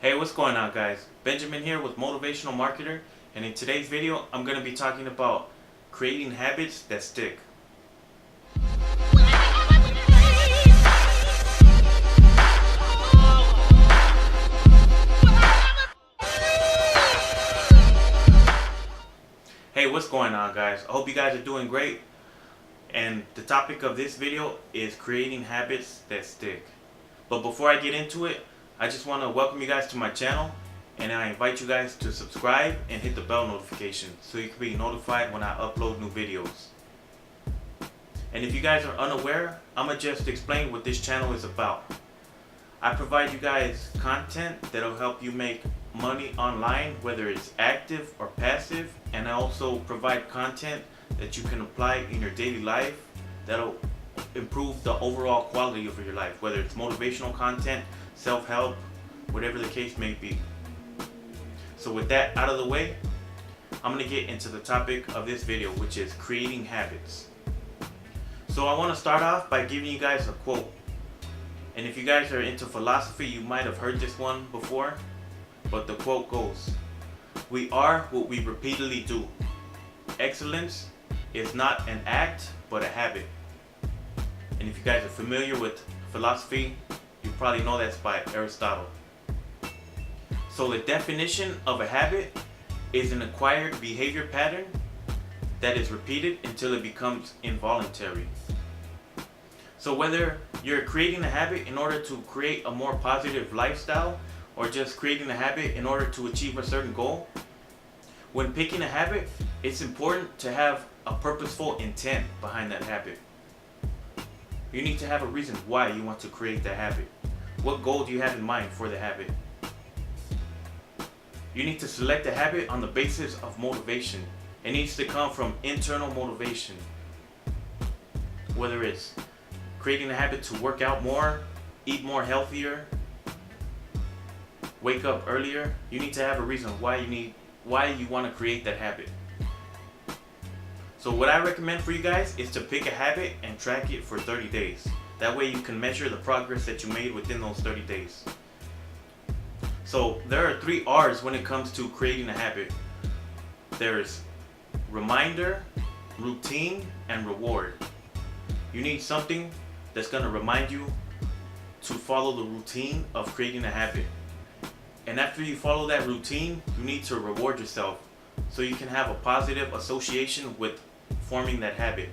Hey, what's going on, guys? Benjamin here with Motivational Marketer, and in today's video I'm going to be talking about creating habits that stick. Hey, what's going on, guys? I hope you guys are doing great, and the topic of this video is creating habits that stick. But before I get into it, I just want to welcome you guys to my channel, and I invite you guys to subscribe and hit the bell notification so you can be notified when I upload new videos. And if you guys are unaware, I'm going to just explain what this channel is about. I provide you guys content that'll help you make money online, whether it's active or passive, and I also provide content that you can apply in your daily life that'll improve the overall quality of your life, whether it's motivational content, self-help, whatever the case may be. So with that out of the way, I'm going to get into the topic of this video, which is creating habits. So I want to start off by giving you guys a quote. And if you guys are into philosophy, you might have heard this one before, but the quote goes, "We are what we repeatedly do. Excellence is not an act, but a habit." And if you guys are familiar with philosophy, you probably know that's by Aristotle. So the definition of a habit is an acquired behavior pattern that is repeated until it becomes involuntary. So whether you're creating a habit in order to create a more positive lifestyle or just creating a habit in order to achieve a certain goal, when picking a habit, it's important to have a purposeful intent behind that habit. You need to have a reason why you want to create that habit. What goal do you have in mind for the habit? You need to select a habit on the basis of motivation. It needs to come from internal motivation. Whether it's creating a habit to work out more, eat more healthier, wake up earlier, you need to have a reason why you want to create that habit. So what I recommend for you guys is to pick a habit and track it for 30 days. That way you can measure the progress that you made within those 30 days. So there are 3 R's when it comes to creating a habit. There's reminder, routine, and reward. You need something that's going to remind you to follow the routine of creating a habit. And after you follow that routine, you need to reward yourself so you can have a positive association with forming that habit.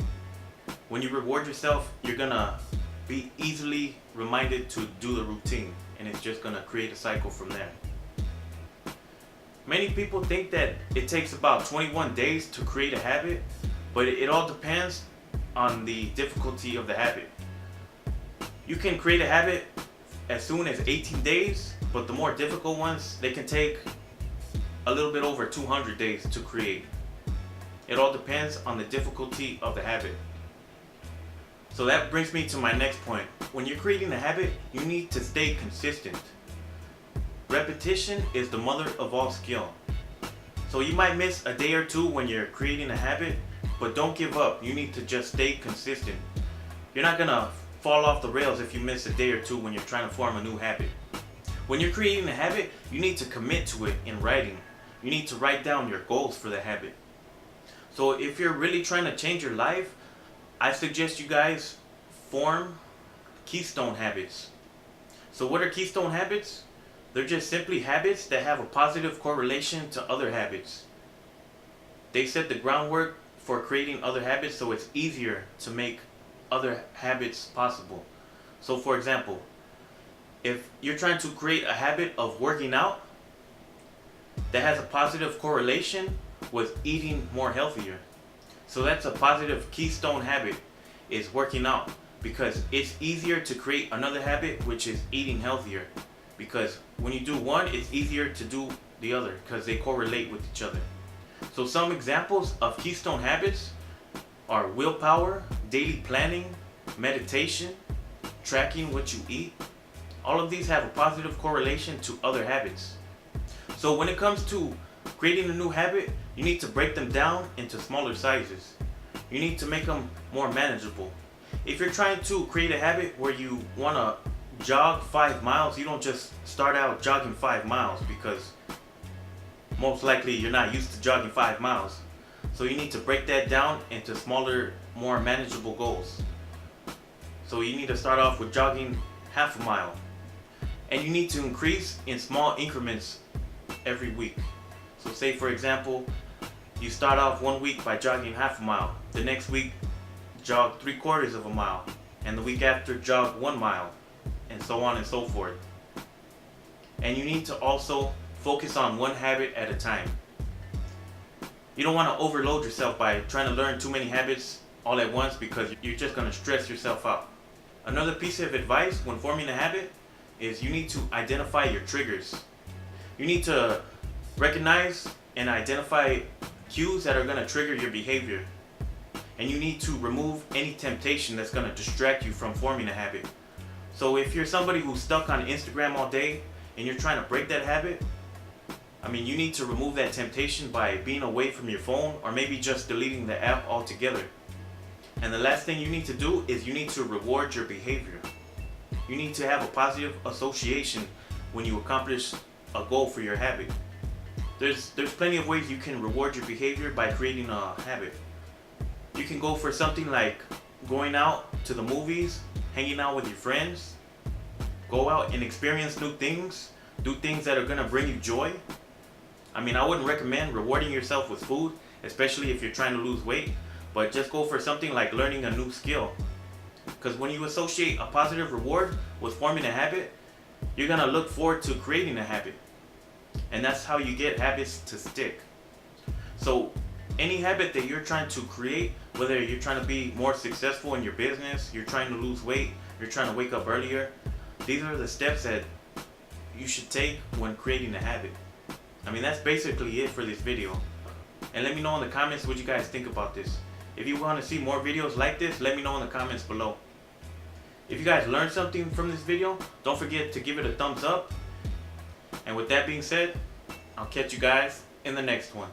When you reward yourself, you're going to be easily reminded to do the routine, and it's just going to create a cycle from there. Many people think that it takes about 21 days to create a habit, but it all depends on the difficulty of the habit. You can create a habit as soon as 18 days, but the more difficult ones, they can take a little bit over 200 days to create. It all depends on the difficulty of the habit. So that brings me to my next point. When you're creating a habit, you need to stay consistent. Repetition is the mother of all skill. So you might miss a day or two when you're creating a habit, but don't give up. You need to just stay consistent. You're not gonna fall off the rails if you miss a day or two when you're trying to form a new habit. When you're creating a habit, you need to commit to it in writing. You need to write down your goals for the habit. So if you're really trying to change your life, I suggest you guys form keystone habits. So what are keystone habits? They're just simply habits that have a positive correlation to other habits. They set the groundwork for creating other habits, so it's easier to make other habits possible. So for example, if you're trying to create a habit of working out that has a positive correlation with eating more healthier. So that's a positive keystone habit, is working out, because it's easier to create another habit, which is eating healthier. Because when you do one, it's easier to do the other because they correlate with each other. So some examples of keystone habits are willpower, daily planning, meditation, tracking what you eat. All of these have a positive correlation to other habits. So when it comes to creating a new habit, you need to break them down into smaller sizes. You need to make them more manageable. If you're trying to create a habit where you want to jog 5 miles, you don't just start out jogging 5 miles, because most likely you're not used to jogging 5 miles. So you need to break that down into smaller, more manageable goals. So you need to start off with jogging half a mile. And you need to increase in small increments every week. So say for example, you start off one week by jogging half a mile. The next week, jog 3/4 of a mile. And the week after, jog 1 mile. And so on and so forth. And you need to also focus on one habit at a time. You don't want to overload yourself by trying to learn too many habits all at once, because you're just going to stress yourself out. Another piece of advice when forming a habit is you need to identify your triggers. You need to recognize and identify cues that are going to trigger your behavior. And you need to remove any temptation that's going to distract you from forming a habit. So if you're somebody who's stuck on Instagram all day and you're trying to break that habit, you need to remove that temptation by being away from your phone, or maybe just deleting the app altogether. And the last thing you need to do is you need to reward your behavior. You need to have a positive association when you accomplish a goal for your habit. There's plenty of ways you can reward your behavior by creating a habit. You can go for something like going out to the movies, hanging out with your friends, go out and experience new things, do things that are going to bring you joy. I wouldn't recommend rewarding yourself with food, especially if you're trying to lose weight, but just go for something like learning a new skill. Because when you associate a positive reward with forming a habit, you're going to look forward to creating a habit. And that's how you get habits to stick. So any habit that you're trying to create, whether you're trying to be more successful in your business, you're trying to lose weight, you're trying to wake up earlier, these are the steps that you should take when creating a habit. That's basically it for this video. And let me know in the comments what you guys think about this. If you want to see more videos like this, let me know in the comments below. If you guys learned something from this video, don't forget to give it a thumbs up. And with that being said, I'll catch you guys in the next one.